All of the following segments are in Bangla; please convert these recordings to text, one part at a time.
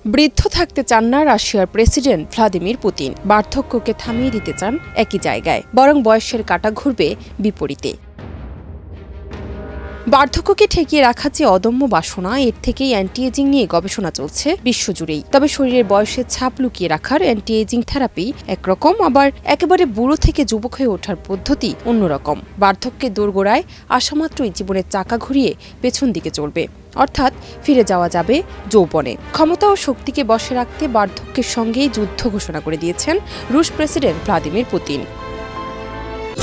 বৃদ্ধ থাকতে চান না রাশিয়ার প্রেসিডেন্ট ভ্লাদিমির পুতিন। বার্ধক্যকে থামিয়ে দিতে চান একই জায়গায়, বরং বয়সের কাঁটা ঘুরবে বিপরীতে। বার্ধক্যকে ঠেকিয়ে রাখার যে অদম্য বাসনা, এর থেকেই অ্যান্টি এজিং নিয়ে গবেষণা চলছে বিশ্বজুড়েই। তবে শরীরের বয়সের ছাপ লুকিয়ে রাখার অ্যান্টি এজিং থেরাপি একরকম, আবার একেবারে বুড়ো থেকে যুবক হয়ে ওঠার পদ্ধতি অন্যরকম। বার্ধক্যের দোরগোড়ায় আসামাত্রই জীবনের চাকা ঘুরিয়ে পেছন দিকে চলবে, অর্থাৎ ফিরে যাওয়া যাবে যৌবনে। ক্ষমতা ও শক্তিকে বশে রাখতে বার্ধক্যের সঙ্গেই যুদ্ধ ঘোষণা করে দিয়েছেন রুশ প্রেসিডেন্ট ভ্লাদিমির পুতিন।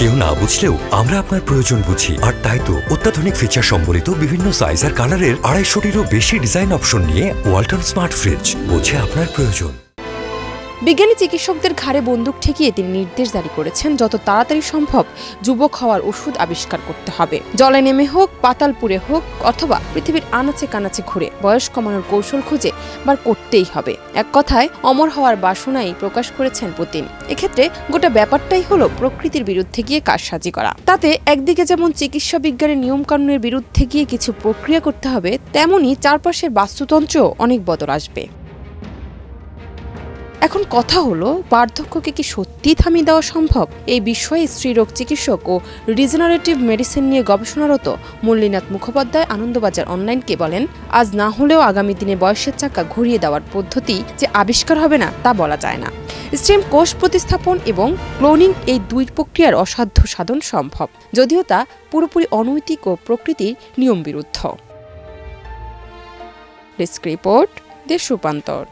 কেউ না বুঝলেও আমরা আপনার প্রয়োজন বুঝি, আর তাই তো অত্যাধুনিক ফিচার সম্বলিত বিভিন্ন সাইজ আর কালারের 250-টিরও বেশি ডিজাইন অপশন নিয়ে ওয়ালটন স্মার্ট ফ্রিজ বোঝে আপনার প্রয়োজন। বিজ্ঞানী চিকিৎসকদের ঘাড়ে বন্দুক ঠেকিয়ে তিনি নির্দেশ জারি করেছেন, যত তাড়াতাড়ি সম্ভব যুবক হওয়ার ওষুধ আবিষ্কার করতে হবে। জলে নেমে হোক, পাতালপুরে হোক, অথবা পৃথিবীর আনাচে কানাচে ঘুরে বয়স কমানোর কৌশল খুঁজে বার করতেই হবে। এক কথায় অমর হওয়ার বাসনাই প্রকাশ করেছেন পুতিন। এক্ষেত্রে গোটা ব্যাপারটাই হলো প্রকৃতির বিরুদ্ধে গিয়ে কারসাজি করা। তাতে একদিকে যেমন চিকিৎসা বিজ্ঞানের নিয়মকানুনের বিরুদ্ধে গিয়ে কিছু প্রক্রিয়া করতে হবে, তেমনি চারপাশের বাস্তুতন্ত্র অনেক বদল আসবে। এখন কথা হলো, বার্ধক্যকে কি সত্যিই থামিয়ে দেওয়া সম্ভব? এই বিষয়ে স্ত্রীরোগ চিকিৎসক ও রিজেনারেটিভ মেডিসিন নিয়ে গবেষণারত মল্লিনাথ মুখোপাধ্যায় আনন্দবাজার অনলাইনকে বলেন, আজ না হলেও আগামী দিনে বয়সের চাকা ঘুরিয়ে দেওয়ার পদ্ধতি যে আবিষ্কার হবে না তা বলা যায় না। স্টেম কোষ প্রতিস্থাপন এবং ক্লোনিং, এই দুই প্রক্রিয়ার অসাধ্য সাধন সম্ভব, যদিও তা পুরোপুরি অনৈতিক ও প্রকৃতির নিয়ম বিরুদ্ধ। ডেস্ক রিপোর্ট, দেশ রূপান্তর।